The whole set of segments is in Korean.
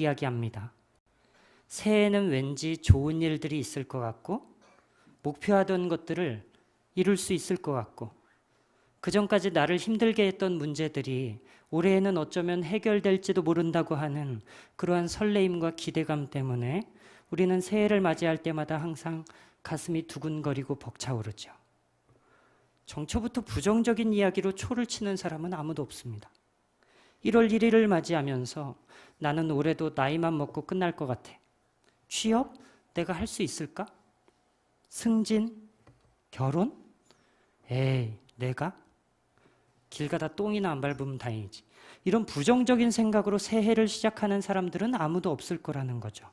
이야기합니다. 새해에는 왠지 좋은 일들이 있을 것 같고 목표하던 것들을 이룰 수 있을 것 같고 그전까지 나를 힘들게 했던 문제들이 올해에는 어쩌면 해결될지도 모른다고 하는 그러한 설레임과 기대감 때문에 우리는 새해를 맞이할 때마다 항상 가슴이 두근거리고 벅차오르죠. 정초부터 부정적인 이야기로 초를 치는 사람은 아무도 없습니다. 1월 1일을 맞이하면서 나는 올해도 나이만 먹고 끝날 것 같아. 취업? 내가 할 수 있을까? 승진? 결혼? 에이, 내가? 길 가다 똥이나 안 밟으면 다행이지. 이런 부정적인 생각으로 새해를 시작하는 사람들은 아무도 없을 거라는 거죠.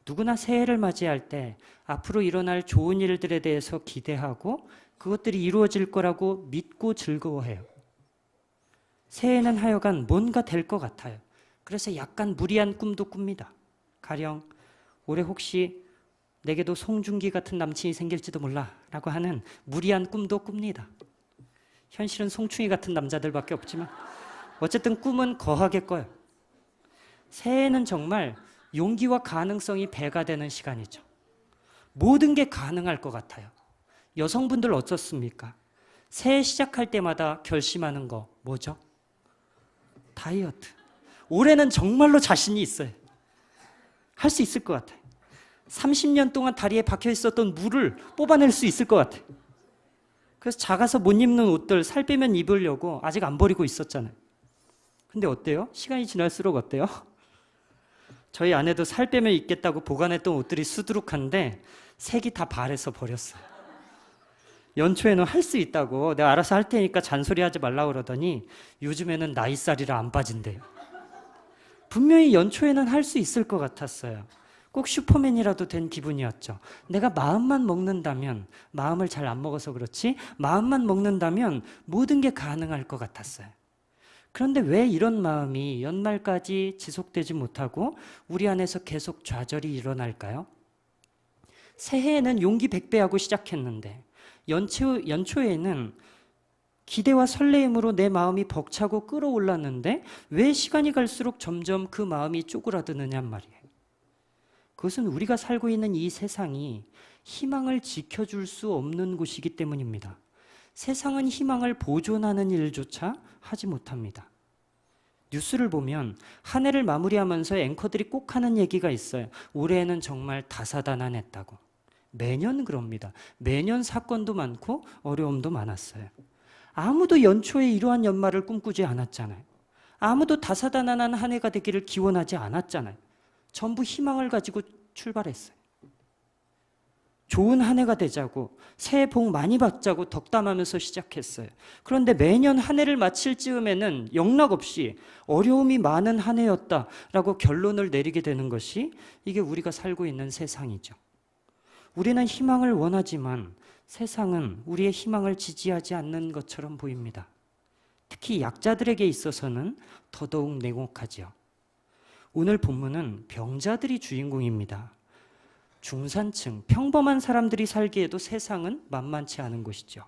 누구나 새해를 맞이할 때 앞으로 일어날 좋은 일들에 대해서 기대하고 그것들이 이루어질 거라고 믿고 즐거워해요. 새해는 하여간 뭔가 될 것 같아요. 그래서 약간 무리한 꿈도 꿉니다. 가령 올해 혹시 내게도 송중기 같은 남친이 생길지도 몰라 라고 하는 무리한 꿈도 꿉니다. 현실은 송충이 같은 남자들밖에 없지만 어쨌든 꿈은 거하게 꿔요. 새해는 정말 용기와 가능성이 배가 되는 시간이죠. 모든 게 가능할 것 같아요. 여성분들 어떻습니까? 새해 시작할 때마다 결심하는 거 뭐죠? 다이어트. 올해는 정말로 자신이 있어요. 할 수 있을 것 같아요. 30년 동안 다리에 박혀 있었던 물을 뽑아낼 수 있을 것 같아요. 그래서 작아서 못 입는 옷들 살 빼면 입으려고 아직 안 버리고 있었잖아요. 근데 어때요? 시간이 지날수록 어때요? 저희 아내도 살 빼면 입겠다고 보관했던 옷들이 수두룩한데 색이 다 발해서 버렸어요. 연초에는 할 수 있다고 내가 알아서 할 테니까 잔소리하지 말라고 그러더니 요즘에는 나이살이라 안 빠진대요. 분명히 연초에는 할 수 있을 것 같았어요. 꼭 슈퍼맨이라도 된 기분이었죠. 내가 마음만 먹는다면, 마음을 잘 안 먹어서 그렇지 마음만 먹는다면 모든 게 가능할 것 같았어요. 그런데 왜 이런 마음이 연말까지 지속되지 못하고 우리 안에서 계속 좌절이 일어날까요? 새해에는 용기 100배하고 시작했는데 연초에는 기대와 설레임으로 내 마음이 벅차고 끌어올랐는데 왜 시간이 갈수록 점점 그 마음이 쪼그라드느냔 말이에요. 그것은 우리가 살고 있는 이 세상이 희망을 지켜줄 수 없는 곳이기 때문입니다. 세상은 희망을 보존하는 일조차 하지 못합니다. 뉴스를 보면 한 해를 마무리하면서 앵커들이 꼭 하는 얘기가 있어요. 올해는 정말 다사다난했다고. 매년 그럽니다. 매년 사건도 많고 어려움도 많았어요. 아무도 연초에 이러한 연말을 꿈꾸지 않았잖아요. 아무도 다사다난한 한 해가 되기를 기원하지 않았잖아요. 전부 희망을 가지고 출발했어요. 좋은 한 해가 되자고, 새해 복 많이 받자고 덕담하면서 시작했어요. 그런데 매년 한 해를 마칠 즈음에는 영락없이 어려움이 많은 한 해였다라고 결론을 내리게 되는 것이 이게 우리가 살고 있는 세상이죠. 우리는 희망을 원하지만 세상은 우리의 희망을 지지하지 않는 것처럼 보입니다. 특히 약자들에게 있어서는 더더욱 냉혹하지요. 오늘 본문은 병자들이 주인공입니다. 중산층, 평범한 사람들이 살기에도 세상은 만만치 않은 곳이죠.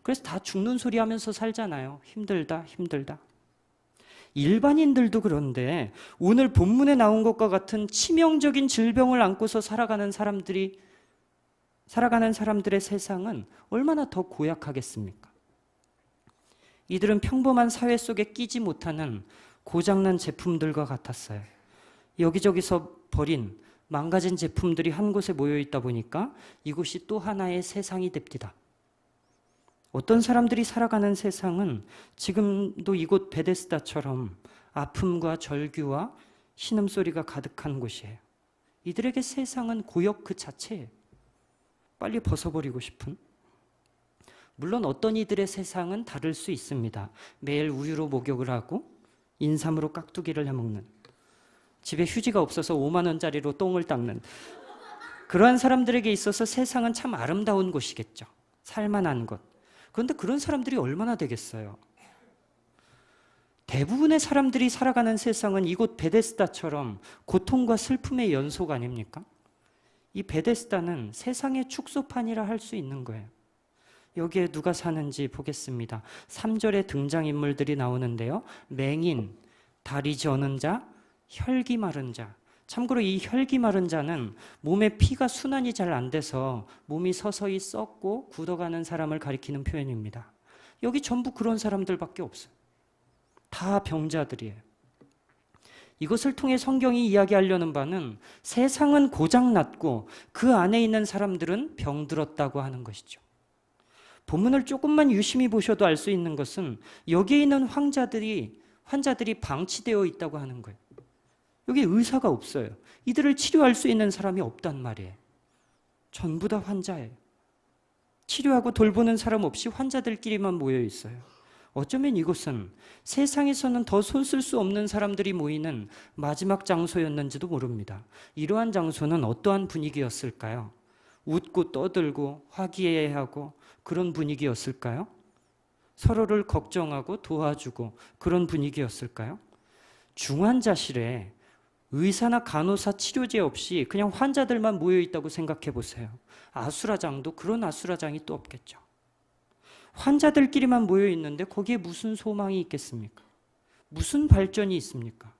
그래서 다 죽는 소리 하면서 살잖아요. 힘들다, 힘들다. 일반인들도 그런데 오늘 본문에 나온 것과 같은 치명적인 질병을 안고서 살아가는 사람들의 세상은 얼마나 더 고약하겠습니까? 이들은 평범한 사회 속에 끼지 못하는 고장난 제품들과 같았어요. 여기저기서 버린 망가진 제품들이 한 곳에 모여 있다 보니까 이곳이 또 하나의 세상이 됩니다. 어떤 사람들이 살아가는 세상은 지금도 이곳 베데스다처럼 아픔과 절규와 신음소리가 가득한 곳이에요. 이들에게 세상은 고역 그 자체예요. 빨리 벗어버리고 싶은. 물론 어떤 이들의 세상은 다를 수 있습니다. 매일 우유로 목욕을 하고 인삼으로 깍두기를 해먹는, 집에 휴지가 없어서 5만 원짜리로 똥을 닦는 그러한 사람들에게 있어서 세상은 참 아름다운 곳이겠죠. 살만한 곳. 그런데 그런 사람들이 얼마나 되겠어요? 대부분의 사람들이 살아가는 세상은 이곳 베데스다처럼 고통과 슬픔의 연속 아닙니까? 이 베데스다는 세상의 축소판이라 할 수 있는 거예요. 여기에 누가 사는지 보겠습니다. 3절에 등장인물들이 나오는데요. 맹인, 다리 저는 자, 혈기 마른 자. 참고로 이 혈기 마른 자는 몸에 피가 순환이 잘 안 돼서 몸이 서서히 썩고 굳어가는 사람을 가리키는 표현입니다. 여기 전부 그런 사람들밖에 없어요. 다 병자들이에요. 이것을 통해 성경이 이야기하려는 바는 세상은 고장났고 그 안에 있는 사람들은 병들었다고 하는 것이죠. 본문을 조금만 유심히 보셔도 알 수 있는 것은 여기에 있는 환자들이 방치되어 있다고 하는 거예요. 여기 의사가 없어요. 이들을 치료할 수 있는 사람이 없단 말이에요. 전부 다 환자예요. 치료하고 돌보는 사람 없이 환자들끼리만 모여 있어요. 어쩌면 이곳은 세상에서는 더 손 쓸 수 없는 사람들이 모이는 마지막 장소였는지도 모릅니다. 이러한 장소는 어떠한 분위기였을까요? 웃고 떠들고 화기애애하고 그런 분위기였을까요? 서로를 걱정하고 도와주고 그런 분위기였을까요? 중환자실에 의사나 간호사 치료제 없이 그냥 환자들만 모여 있다고 생각해 보세요. 아수라장도 그런 아수라장이 또 없겠죠. 환자들끼리만 모여 있는데 거기에 무슨 소망이 있겠습니까? 무슨 발전이 있습니까?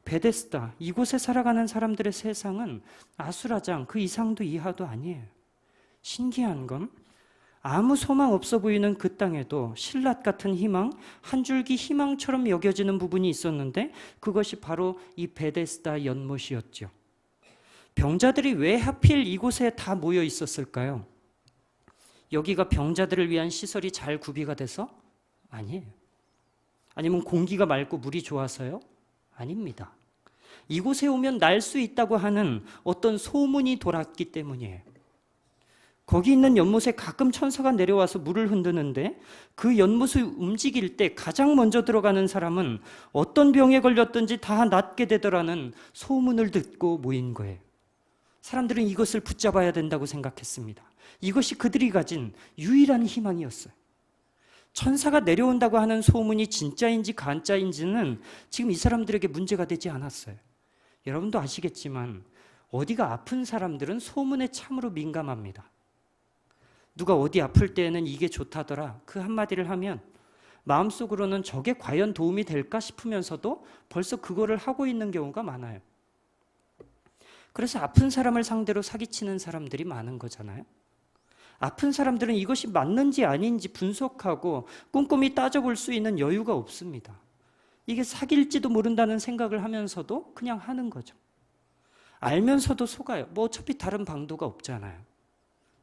베데스다, 이곳에 살아가는 사람들의 세상은 아수라장 그 이상도 이하도 아니에요. 신기한 건 아무 소망 없어 보이는 그 땅에도 신라 같은 희망, 한 줄기 희망처럼 여겨지는 부분이 있었는데 그것이 바로 이 베데스다 연못이었죠. 병자들이 왜 하필 이곳에 다 모여 있었을까요? 여기가 병자들을 위한 시설이 잘 구비가 돼서? 아니에요. 아니면 공기가 맑고 물이 좋아서요? 아닙니다. 이곳에 오면 날 수 있다고 하는 어떤 소문이 돌았기 때문이에요. 거기 있는 연못에 가끔 천사가 내려와서 물을 흔드는데 그 연못을 움직일 때 가장 먼저 들어가는 사람은 어떤 병에 걸렸든지 다 낫게 되더라는 소문을 듣고 모인 거예요. 사람들은 이것을 붙잡아야 된다고 생각했습니다. 이것이 그들이 가진 유일한 희망이었어요. 천사가 내려온다고 하는 소문이 진짜인지 가짜인지는 지금 이 사람들에게 문제가 되지 않았어요. 여러분도 아시겠지만 어디가 아픈 사람들은 소문에 참으로 민감합니다. 누가 어디 아플 때에는 이게 좋다더라 그 한마디를 하면 마음속으로는 저게 과연 도움이 될까 싶으면서도 벌써 그거를 하고 있는 경우가 많아요. 그래서 아픈 사람을 상대로 사기치는 사람들이 많은 거잖아요. 아픈 사람들은 이것이 맞는지 아닌지 분석하고 꼼꼼히 따져볼 수 있는 여유가 없습니다. 이게 사기일지도 모른다는 생각을 하면서도 그냥 하는 거죠. 알면서도 속아요. 뭐 어차피 다른 방도가 없잖아요.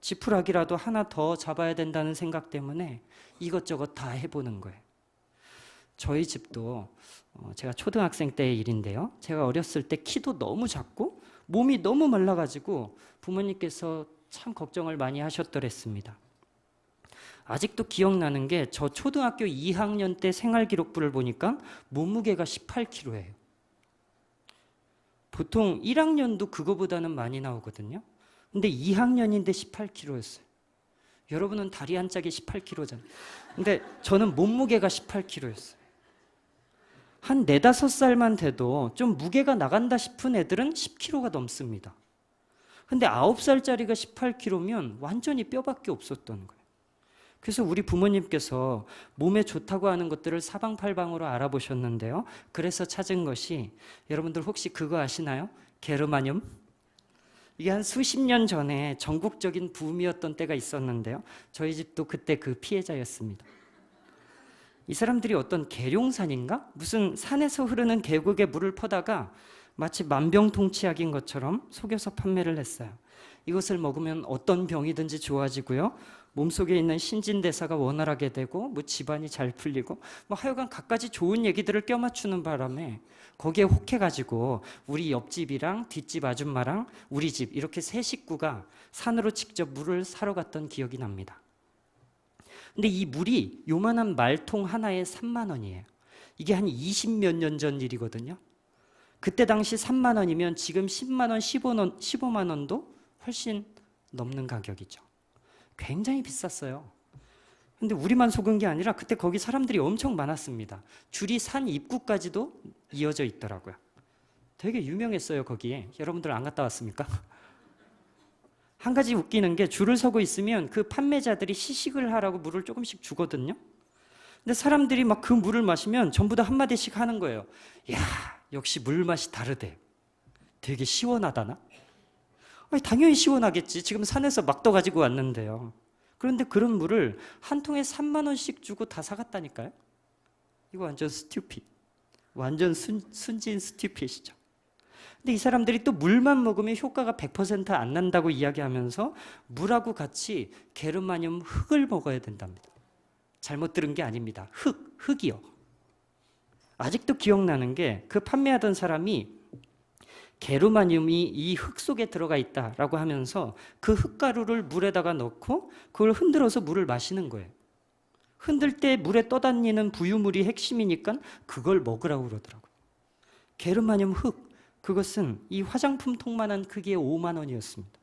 지푸라기라도 하나 더 잡아야 된다는 생각 때문에 이것저것 다 해보는 거예요. 저희 집도 제가 초등학생 때의 일인데요. 제가 어렸을 때 키도 너무 작고 몸이 너무 말라가지고 부모님께서 참 걱정을 많이 하셨더랬습니다. 아직도 기억나는 게 저 초등학교 2학년 때 생활기록부를 보니까 몸무게가 18kg예요. 보통 1학년도 그거보다는 많이 나오거든요. 근데 2학년인데 18kg였어요. 여러분은 다리 한 짝이 18kg잖아요. 근데 저는 몸무게가 18kg였어요. 한 4, 5살만 돼도 좀 무게가 나간다 싶은 애들은 10kg가 넘습니다. 근데 9살짜리가 18kg면 완전히 뼈밖에 없었던 거예요. 그래서 우리 부모님께서 몸에 좋다고 하는 것들을 사방팔방으로 알아보셨는데요. 그래서 찾은 것이 여러분들 혹시 그거 아시나요? 게르마늄? 이게 한 수십 년 전에 전국적인 붐이었던 때가 있었는데요. 저희 집도 그때 그 피해자였습니다. 이 사람들이 어떤 계룡산인가? 무슨 산에서 흐르는 계곡에 물을 퍼다가 마치 만병통치약인 것처럼 속여서 판매를 했어요. 이것을 먹으면 어떤 병이든지 좋아지고요. 몸속에 있는 신진대사가 원활하게 되고 뭐 집안이 잘 풀리고 뭐 하여간 갖가지 좋은 얘기들을 껴맞추는 바람에 거기에 혹해가지고 우리 옆집이랑 뒷집 아줌마랑 우리 집 이렇게 세 식구가 산으로 직접 물을 사러 갔던 기억이 납니다. 근데 이 물이 요만한 말통 하나에 3만 원이에요. 이게 한 20몇 년 전 일이거든요. 그때 당시 3만 원이면 지금 10만 원, 15만 원도 훨씬 넘는 가격이죠. 굉장히 비쌌어요. 근데 우리만 속은 게 아니라 그때 거기 사람들이 엄청 많았습니다. 줄이 산 입구까지도 이어져 있더라고요. 되게 유명했어요, 거기에. 여러분들 안 갔다 왔습니까? 한 가지 웃기는 게 줄을 서고 있으면 그 판매자들이 시식을 하라고 물을 조금씩 주거든요. 근데 사람들이 막 그 물을 마시면 전부 다 한마디씩 하는 거예요. 야, 역시 물 맛이 다르대. 되게 시원하다나? 아니, 당연히 시원하겠지. 지금 산에서 막 떠가지고 왔는데요. 그런데 그런 물을 한 통에 3만 원씩 주고 다 사갔다니까요. 이거 완전 스튜핏. 완전 순진 스튜핏이죠. 근데 이 사람들이 또 물만 먹으면 효과가 100%안 난다고 이야기하면서 물하고 같이 게르마늄 흙을 먹어야 된답니다. 잘못 들은 게 아닙니다. 흙이요. 아직도 기억나는 게 그 판매하던 사람이 게르마늄이 이 흙 속에 들어가 있다라고 하면서 그 흙가루를 물에다가 넣고 그걸 흔들어서 물을 마시는 거예요. 흔들 때 물에 떠다니는 부유물이 핵심이니까 그걸 먹으라고 그러더라고요. 게르마늄 흙, 그것은 이 화장품 통만한 크기의 5만 원이었습니다.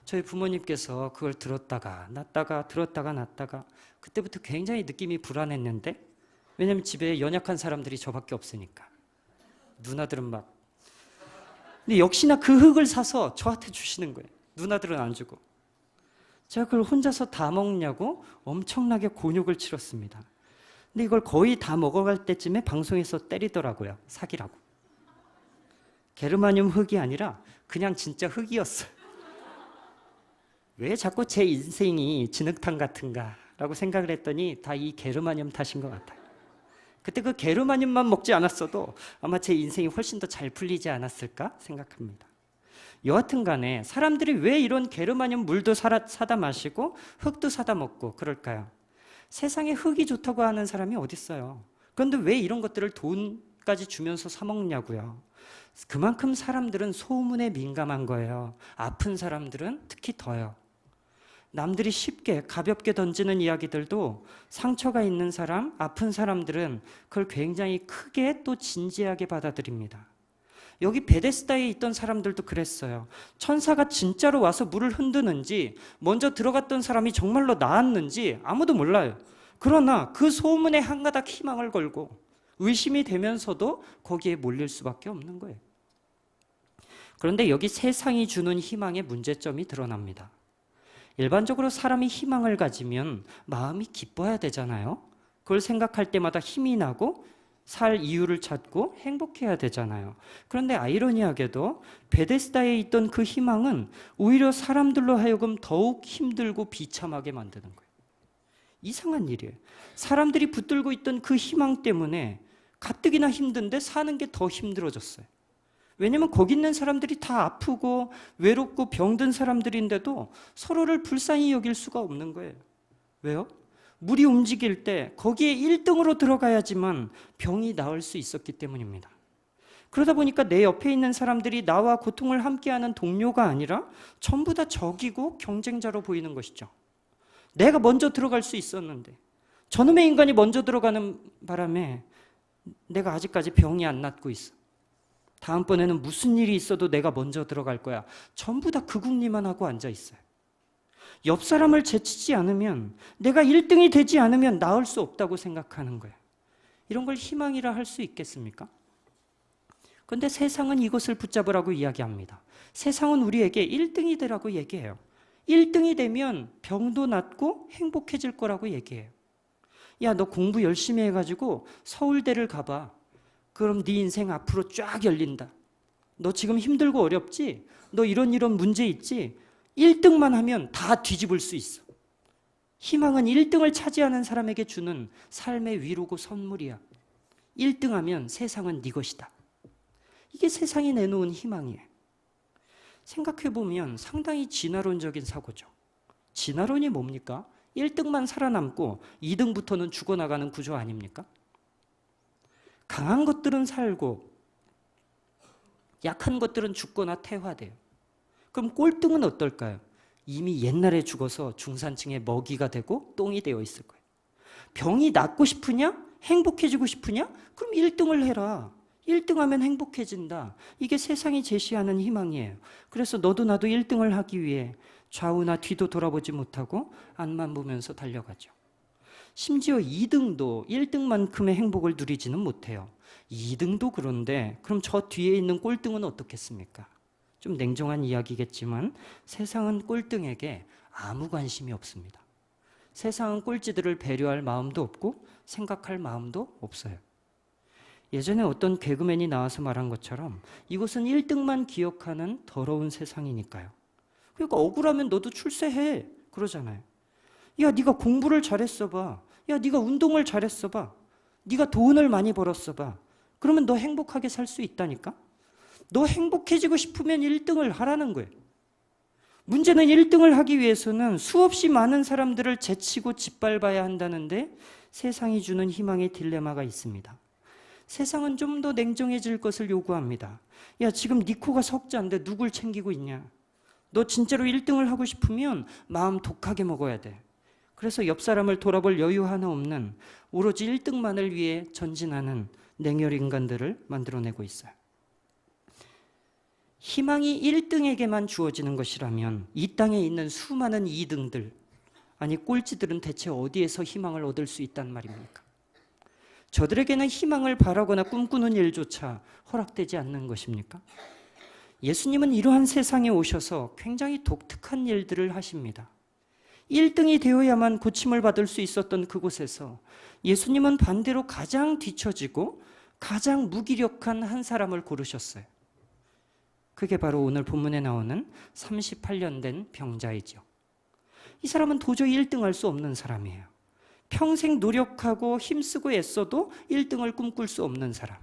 저희 부모님께서 그걸 들었다가 놨다가 들었다가 놨다가 그때부터 굉장히 느낌이 불안했는데, 왜냐면 집에 연약한 사람들이 저밖에 없으니까. 누나들은 막. 근데 역시나 그 흙을 사서 저한테 주시는 거예요. 누나들은 안 주고. 제가 그걸 혼자서 다 먹냐고 엄청나게 곤욕을 치렀습니다. 근데 이걸 거의 다 먹어갈 때쯤에 방송에서 때리더라고요. 사기라고. 게르마늄 흙이 아니라 그냥 진짜 흙이었어요. 왜 자꾸 제 인생이 진흙탕 같은가 라고 생각을 했더니 다 이 게르마늄 탓인 것 같아요. 그때 그 게르마늄만 먹지 않았어도 아마 제 인생이 훨씬 더 잘 풀리지 않았을까 생각합니다. 여하튼 간에 사람들이 왜 이런 게르마늄 물도 사다 마시고 흙도 사다 먹고 그럴까요? 세상에 흙이 좋다고 하는 사람이 어디 있어요? 그런데 왜 이런 것들을 돈까지 주면서 사 먹냐고요. 그만큼 사람들은 소문에 민감한 거예요. 아픈 사람들은 특히 더요. 남들이 쉽게 가볍게 던지는 이야기들도 상처가 있는 사람, 아픈 사람들은 그걸 굉장히 크게 또 진지하게 받아들입니다. 여기 베데스다에 있던 사람들도 그랬어요. 천사가 진짜로 와서 물을 흔드는지 먼저 들어갔던 사람이 정말로 나았는지 아무도 몰라요. 그러나 그 소문에 한 가닥 희망을 걸고 의심이 되면서도 거기에 몰릴 수밖에 없는 거예요. 그런데 여기 세상이 주는 희망의 문제점이 드러납니다. 일반적으로 사람이 희망을 가지면 마음이 기뻐야 되잖아요. 그걸 생각할 때마다 힘이 나고 살 이유를 찾고 행복해야 되잖아요. 그런데 아이러니하게도 베데스다에 있던 그 희망은 오히려 사람들로 하여금 더욱 힘들고 비참하게 만드는 거예요. 이상한 일이에요. 사람들이 붙들고 있던 그 희망 때문에 가뜩이나 힘든데 사는 게 더 힘들어졌어요. 왜냐면 거기 있는 사람들이 다 아프고 외롭고 병든 사람들인데도 서로를 불쌍히 여길 수가 없는 거예요. 왜요? 물이 움직일 때 거기에 1등으로 들어가야지만 병이 나을 수 있었기 때문입니다. 그러다 보니까 내 옆에 있는 사람들이 나와 고통을 함께하는 동료가 아니라 전부 다 적이고 경쟁자로 보이는 것이죠. 내가 먼저 들어갈 수 있었는데 저놈의 인간이 먼저 들어가는 바람에 내가 아직까지 병이 안 낫고 있어. 다음번에는 무슨 일이 있어도 내가 먼저 들어갈 거야. 전부 다 그 궁리만 하고 앉아 있어요. 옆 사람을 제치지 않으면, 내가 1등이 되지 않으면 나을 수 없다고 생각하는 거예요. 이런 걸 희망이라 할 수 있겠습니까? 그런데 세상은 이것을 붙잡으라고 이야기합니다. 세상은 우리에게 1등이 되라고 얘기해요. 1등이 되면 병도 낫고 행복해질 거라고 얘기해요. 야, 너 공부 열심히 해가지고 서울대를 가봐. 그럼 네 인생 앞으로 쫙 열린다. 너 지금 힘들고 어렵지? 너 이런 문제 있지? 1등만 하면 다 뒤집을 수 있어. 희망은 1등을 차지하는 사람에게 주는 삶의 위로고 선물이야. 1등 하면 세상은 네 것이다. 이게 세상이 내놓은 희망이에요. 생각해보면 상당히 진화론적인 사고죠. 진화론이 뭡니까? 1등만 살아남고 2등부터는 죽어나가는 구조 아닙니까? 강한 것들은 살고 약한 것들은 죽거나 퇴화돼요. 그럼 꼴등은 어떨까요? 이미 옛날에 죽어서 중산층의 먹이가 되고 똥이 되어 있을 거예요. 병이 낫고 싶으냐? 행복해지고 싶으냐? 그럼 1등을 해라. 1등 하면 행복해진다. 이게 세상이 제시하는 희망이에요. 그래서 너도 나도 1등을 하기 위해 좌우나 뒤도 돌아보지 못하고 앞만 보면서 달려가죠. 심지어 2등도 1등만큼의 행복을 누리지는 못해요. 2등도 그런데 그럼 저 뒤에 있는 꼴등은 어떻겠습니까? 좀 냉정한 이야기겠지만 세상은 꼴등에게 아무 관심이 없습니다. 세상은 꼴찌들을 배려할 마음도 없고 생각할 마음도 없어요. 예전에 어떤 개그맨이 나와서 말한 것처럼 이것은 1등만 기억하는 더러운 세상이니까요. 그러니까 억울하면 너도 출세해 그러잖아요. 야, 네가 공부를 잘했어 봐. 야, 네가 운동을 잘했어 봐. 네가 돈을 많이 벌었어 봐. 그러면 너 행복하게 살 수 있다니까. 너 행복해지고 싶으면 1등을 하라는 거예요. 문제는 1등을 하기 위해서는 수없이 많은 사람들을 제치고 짓밟아야 한다는데 세상이 주는 희망의 딜레마가 있습니다. 세상은 좀 더 냉정해질 것을 요구합니다. 야, 지금 네 코가 석자인데 누굴 챙기고 있냐? 너 진짜로 1등을 하고 싶으면 마음 독하게 먹어야 돼. 그래서 옆 사람을 돌아볼 여유 하나 없는 오로지 1등만을 위해 전진하는 냉혈 인간들을 만들어내고 있어요. 희망이 1등에게만 주어지는 것이라면 이 땅에 있는 수많은 2등들, 아니 꼴찌들은 대체 어디에서 희망을 얻을 수 있단 말입니까? 저들에게는 희망을 바라거나 꿈꾸는 일조차 허락되지 않는 것입니까? 예수님은 이러한 세상에 오셔서 굉장히 독특한 일들을 하십니다. 1등이 되어야만 고침을 받을 수 있었던 그곳에서 예수님은 반대로 가장 뒤처지고 가장 무기력한 한 사람을 고르셨어요. 그게 바로 오늘 본문에 나오는 38년 된 병자이죠. 이 사람은 도저히 1등할 수 없는 사람이에요. 평생 노력하고 힘쓰고 애써도 1등을 꿈꿀 수 없는 사람.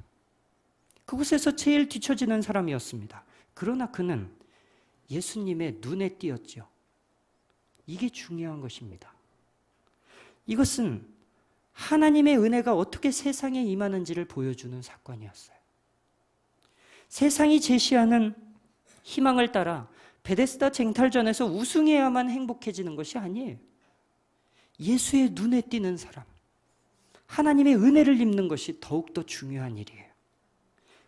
그곳에서 제일 뒤처지는 사람이었습니다. 그러나 그는 예수님의 눈에 띄었죠. 이게 중요한 것입니다. 이것은 하나님의 은혜가 어떻게 세상에 임하는지를 보여주는 사건이었어요. 세상이 제시하는 희망을 따라 베데스다 쟁탈전에서 우승해야만 행복해지는 것이 아니에요. 예수의 눈에 띄는 사람, 하나님의 은혜를 입는 것이 더욱더 중요한 일이에요.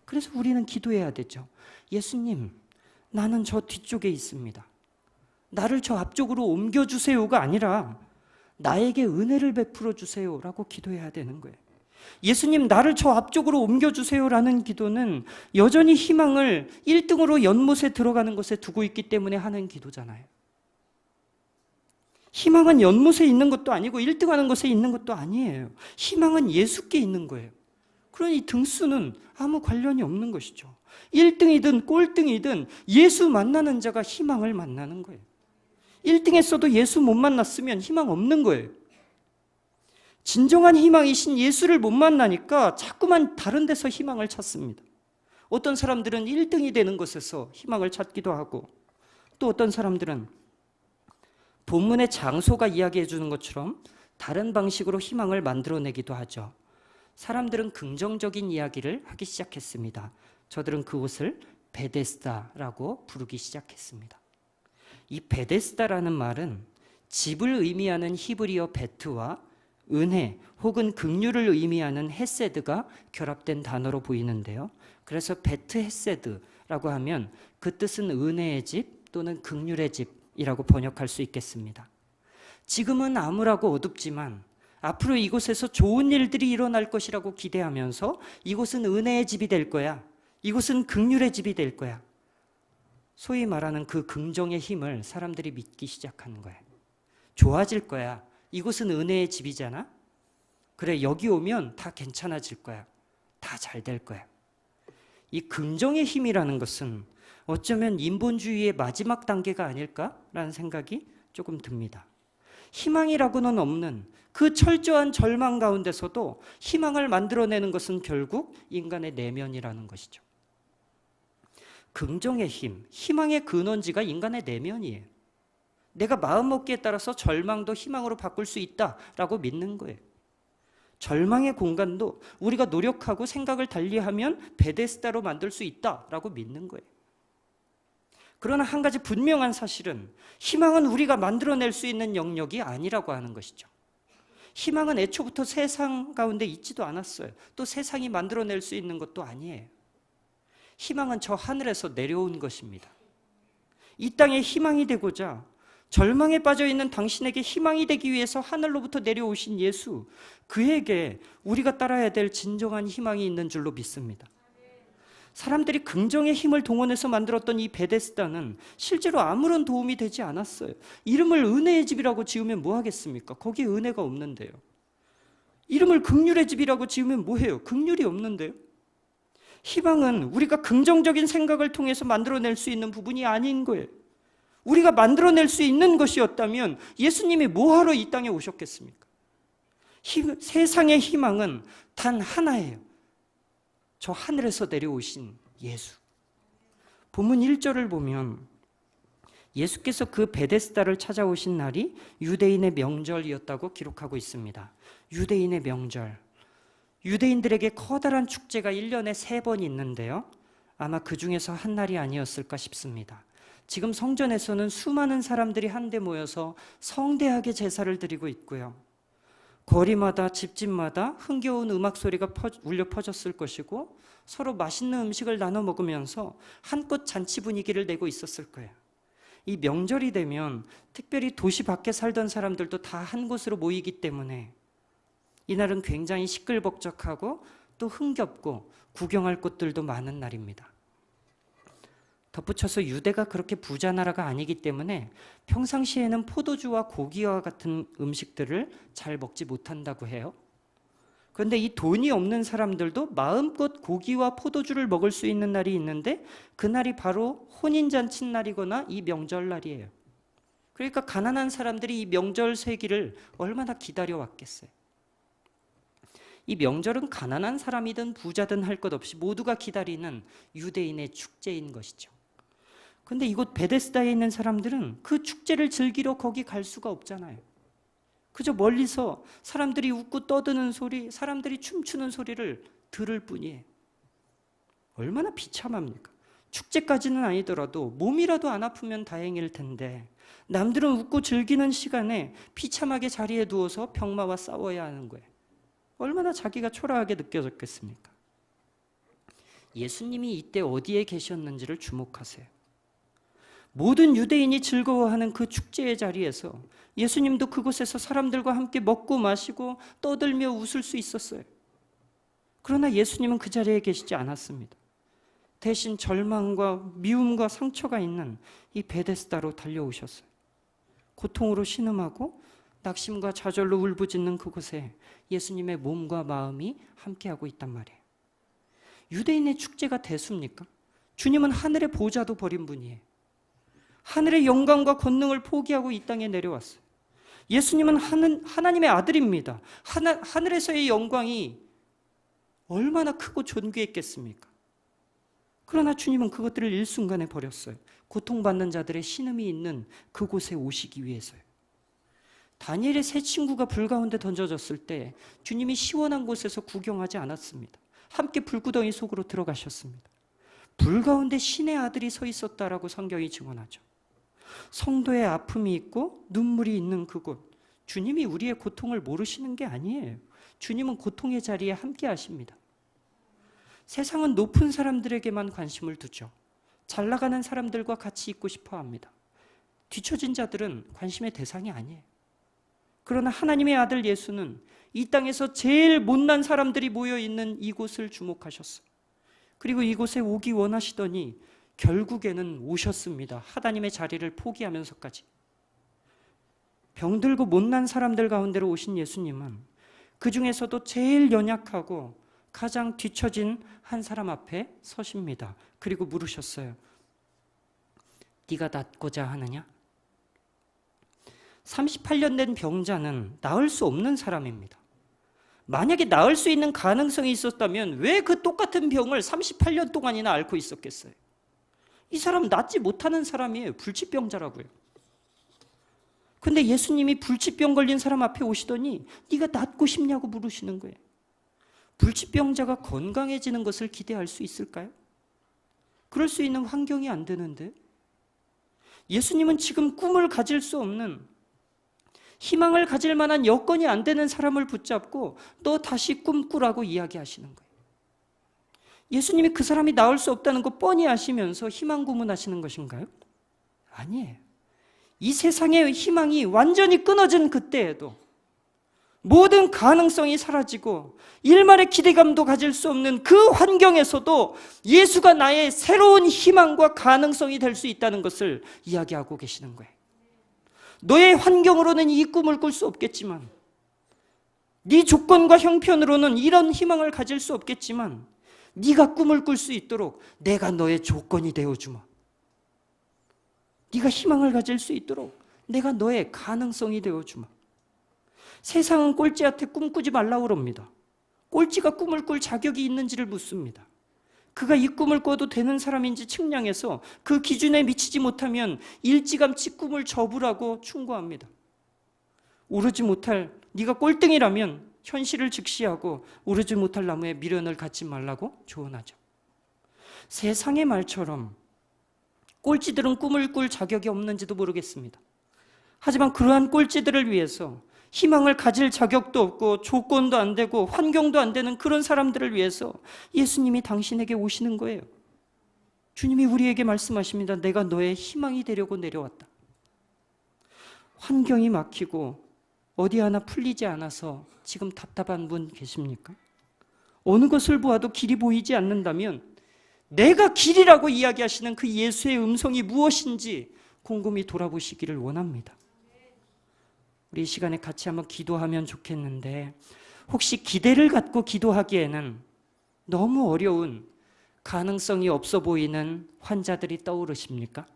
그래서 우리는 기도해야 되죠. 예수님, 나는 저 뒤쪽에 있습니다. 나를 저 앞쪽으로 옮겨주세요가 아니라 나에게 은혜를 베풀어 주세요라고 기도해야 되는 거예요. 예수님, 나를 저 앞쪽으로 옮겨주세요라는 기도는 여전히 희망을 1등으로 연못에 들어가는 것에 두고 있기 때문에 하는 기도잖아요. 희망은 연못에 있는 것도 아니고 1등하는 것에 있는 것도 아니에요. 희망은 예수께 있는 거예요. 그러니 등수는 아무 관련이 없는 것이죠. 1등이든 꼴등이든 예수 만나는 자가 희망을 만나는 거예요. 1등했어도 예수 못 만났으면 희망 없는 거예요. 진정한 희망이신 예수를 못 만나니까 자꾸만 다른 데서 희망을 찾습니다. 어떤 사람들은 1등이 되는 것에서 희망을 찾기도 하고, 또 어떤 사람들은 본문의 장소가 이야기해 주는 것처럼 다른 방식으로 희망을 만들어내기도 하죠. 사람들은 긍정적인 이야기를 하기 시작했습니다. 저들은 그곳을 베데스다라고 부르기 시작했습니다. 이 베데스다라는 말은 집을 의미하는 히브리어 베트와 은혜 혹은 긍휼을 의미하는 헤세드가 결합된 단어로 보이는데요. 그래서 베트 헤세드라고 하면 그 뜻은 은혜의 집 또는 긍휼의 집이라고 번역할 수 있겠습니다. 지금은 암울하고 어둡지만 앞으로 이곳에서 좋은 일들이 일어날 것이라고 기대하면서 이곳은 은혜의 집이 될 거야. 이곳은 긍휼의 집이 될 거야. 소위 말하는 그 긍정의 힘을 사람들이 믿기 시작하는 거예요. 좋아질 거야. 이곳은 은혜의 집이잖아. 그래, 여기 오면 다 괜찮아질 거야. 다 잘 될 거야. 이 긍정의 힘이라는 것은 어쩌면 인본주의의 마지막 단계가 아닐까라는 생각이 조금 듭니다. 희망이라고는 없는 그 철저한 절망 가운데서도 희망을 만들어내는 것은 결국 인간의 내면이라는 것이죠. 긍정의 힘, 희망의 근원지가 인간의 내면이에요. 내가 마음먹기에 따라서 절망도 희망으로 바꿀 수 있다라고 믿는 거예요. 절망의 공간도 우리가 노력하고 생각을 달리하면 베데스다로 만들 수 있다라고 믿는 거예요. 그러나 한 가지 분명한 사실은 희망은 우리가 만들어낼 수 있는 영역이 아니라고 하는 것이죠. 희망은 애초부터 세상 가운데 있지도 않았어요. 또 세상이 만들어낼 수 있는 것도 아니에요. 희망은 저 하늘에서 내려온 것입니다. 이 땅에 희망이 되고자 절망에 빠져있는 당신에게 희망이 되기 위해서 하늘로부터 내려오신 예수, 그에게 우리가 따라야 될 진정한 희망이 있는 줄로 믿습니다. 사람들이 긍정의 힘을 동원해서 만들었던 이 베데스다는 실제로 아무런 도움이 되지 않았어요. 이름을 은혜의 집이라고 지으면 뭐 하겠습니까? 거기에 은혜가 없는데요. 이름을 긍휼의 집이라고 지으면 뭐해요? 긍휼이 없는데요. 희망은 우리가 긍정적인 생각을 통해서 만들어낼 수 있는 부분이 아닌 거예요. 우리가 만들어낼 수 있는 것이었다면 예수님이 뭐하러 이 땅에 오셨겠습니까? 세상의 희망은 단 하나예요. 저 하늘에서 내려오신 예수. 본문 1절을 보면 예수께서 그 베데스다를 찾아오신 날이 유대인의 명절이었다고 기록하고 있습니다. 유대인의 명절. 유대인들에게 커다란 축제가 1년에 3번 있는데요. 아마 그 중에서 한 날이 아니었을까 싶습니다. 지금 성전에서는 수많은 사람들이 한데 모여서 성대하게 제사를 드리고 있고요. 거리마다 집집마다 흥겨운 음악 소리가 울려 퍼졌을 것이고 서로 맛있는 음식을 나눠 먹으면서 한껏 잔치 분위기를 내고 있었을 거예요. 이 명절이 되면 특별히 도시 밖에 살던 사람들도 다 한 곳으로 모이기 때문에 이날은 굉장히 시끌벅적하고 또 흥겹고 구경할 곳들도 많은 날입니다. 덧붙여서 유대가 그렇게 부자 나라가 아니기 때문에 평상시에는 포도주와 고기와 같은 음식들을 잘 먹지 못한다고 해요. 그런데 이 돈이 없는 사람들도 마음껏 고기와 포도주를 먹을 수 있는 날이 있는데 그날이 바로 혼인잔치 날이거나 이 명절날이에요. 그러니까 가난한 사람들이 이 명절 세기를 얼마나 기다려왔겠어요. 이 명절은 가난한 사람이든 부자든 할 것 없이 모두가 기다리는 유대인의 축제인 것이죠. 근데 이곳 베데스다에 있는 사람들은 그 축제를 즐기러 거기 갈 수가 없잖아요. 그저 멀리서 사람들이 웃고 떠드는 소리, 사람들이 춤추는 소리를 들을 뿐이에요. 얼마나 비참합니까? 축제까지는 아니더라도 몸이라도 안 아프면 다행일 텐데 남들은 웃고 즐기는 시간에 비참하게 자리에 누워서 병마와 싸워야 하는 거예요. 얼마나 자기가 초라하게 느껴졌겠습니까? 예수님이 이때 어디에 계셨는지를 주목하세요. 모든 유대인이 즐거워하는 그 축제의 자리에서 예수님도 그곳에서 사람들과 함께 먹고 마시고 떠들며 웃을 수 있었어요. 그러나 예수님은 그 자리에 계시지 않았습니다. 대신 절망과 미움과 상처가 있는 이 베데스다로 달려오셨어요. 고통으로 신음하고 낙심과 좌절로 울부짖는 그곳에 예수님의 몸과 마음이 함께하고 있단 말이에요. 유대인의 축제가 대수입니까? 주님은 하늘의 보좌도 버린 분이에요. 하늘의 영광과 권능을 포기하고 이 땅에 내려왔어요. 예수님은 하나님의 아들입니다. 하늘에서의 영광이 얼마나 크고 존귀했겠습니까? 그러나 주님은 그것들을 일순간에 버렸어요. 고통받는 자들의 신음이 있는 그곳에 오시기 위해서요. 다니엘의 세 친구가 불 가운데 던져졌을 때 주님이 시원한 곳에서 구경하지 않았습니다. 함께 불구덩이 속으로 들어가셨습니다. 불 가운데 신의 아들이 서 있었다라고 성경이 증언하죠. 성도의 아픔이 있고 눈물이 있는 그곳, 주님이 우리의 고통을 모르시는 게 아니에요. 주님은 고통의 자리에 함께 하십니다. 세상은 높은 사람들에게만 관심을 두죠. 잘 나가는 사람들과 같이 있고 싶어 합니다. 뒤처진 자들은 관심의 대상이 아니에요. 그러나 하나님의 아들 예수는 이 땅에서 제일 못난 사람들이 모여 있는 이곳을 주목하셨어요. 그리고 이곳에 오기 원하시더니 결국에는 오셨습니다. 하나님의 자리를 포기하면서까지. 병들고 못난 사람들 가운데로 오신 예수님은 그 중에서도 제일 연약하고 가장 뒤처진 한 사람 앞에 서십니다. 그리고 물으셨어요. 네가 낫고자 하느냐? 38년 된 병자는 나을 수 없는 사람입니다. 만약에 나을 수 있는 가능성이 있었다면 왜 그 똑같은 병을 38년 동안이나 앓고 있었겠어요? 이 사람 낫지 못하는 사람이에요. 불치병자라고요. 근데 예수님이 불치병 걸린 사람 앞에 오시더니 네가 낫고 싶냐고 물으시는 거예요. 불치병자가 건강해지는 것을 기대할 수 있을까요? 그럴 수 있는 환경이 안 되는데 예수님은 지금 꿈을 가질 수 없는, 희망을 가질 만한 여건이 안 되는 사람을 붙잡고 너 다시 꿈꾸라고 이야기하시는 거예요. 예수님이 그 사람이 나을 수 없다는 거 뻔히 아시면서 희망 고문하시는 것인가요? 아니에요. 이 세상의 희망이 완전히 끊어진 그때에도 모든 가능성이 사라지고 일말의 기대감도 가질 수 없는 그 환경에서도 예수가 나의 새로운 희망과 가능성이 될 수 있다는 것을 이야기하고 계시는 거예요. 너의 환경으로는 이 꿈을 꿀 수 없겠지만 네 조건과 형편으로는 이런 희망을 가질 수 없겠지만 네가 꿈을 꿀 수 있도록 내가 너의 조건이 되어주마. 네가 희망을 가질 수 있도록 내가 너의 가능성이 되어주마. 세상은 꼴찌한테 꿈꾸지 말라고 그럽니다. 꼴찌가 꿈을 꿀 자격이 있는지를 묻습니다. 그가 이 꿈을 꿔도 되는 사람인지 측량해서 그 기준에 미치지 못하면 일찌감치 꿈을 접으라고 충고합니다. 오르지 못할, 네가 꼴등이라면 현실을 직시하고 오르지 못할 나무에 미련을 갖지 말라고 조언하죠. 세상의 말처럼 꼴찌들은 꿈을 꿀 자격이 없는지도 모르겠습니다. 하지만 그러한 꼴찌들을 위해서 희망을 가질 자격도 없고 조건도 안 되고 환경도 안 되는 그런 사람들을 위해서 예수님이 당신에게 오시는 거예요. 주님이 우리에게 말씀하십니다. 내가 너의 희망이 되려고 내려왔다. 환경이 막히고 어디 하나 풀리지 않아서 지금 답답한 분 계십니까? 어느 것을 보아도 길이 보이지 않는다면 내가 길이라고 이야기하시는 그 예수의 음성이 무엇인지 곰곰이 돌아보시기를 원합니다. 우리 이 시간에 같이 한번 기도하면 좋겠는데, 혹시 기대를 갖고 기도하기에는 너무 어려운, 가능성이 없어 보이는 환자들이 떠오르십니까?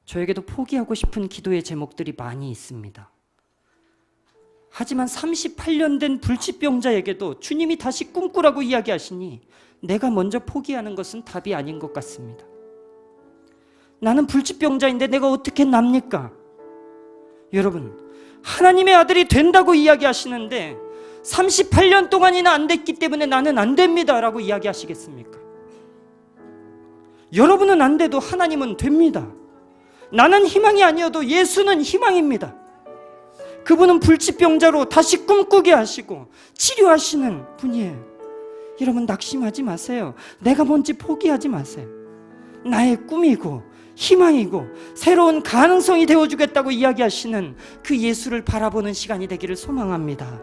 저에게도 포기하고 싶은 기도의 제목들이 많이 있습니다. 하지만 38년 된 불치병자에게도 주님이 다시 꿈꾸라고 이야기하시니 내가 먼저 포기하는 것은 답이 아닌 것 같습니다. 나는 불치병자인데 내가 어떻게 납니까? 여러분, 하나님의 아들이 된다고 이야기하시는데 38년 동안이나 안 됐기 때문에 나는 안 됩니다 라고 이야기하시겠습니까? 여러분은 안 돼도 하나님은 됩니다. 나는 희망이 아니어도 예수는 희망입니다. 그분은 불치병자로 다시 꿈꾸게 하시고 치료하시는 분이에요. 여러분, 낙심하지 마세요. 내가 뭔지 포기하지 마세요. 나의 꿈이고 희망이고 새로운 가능성이 되어주겠다고 이야기하시는 그 예수를 바라보는 시간이 되기를 소망합니다.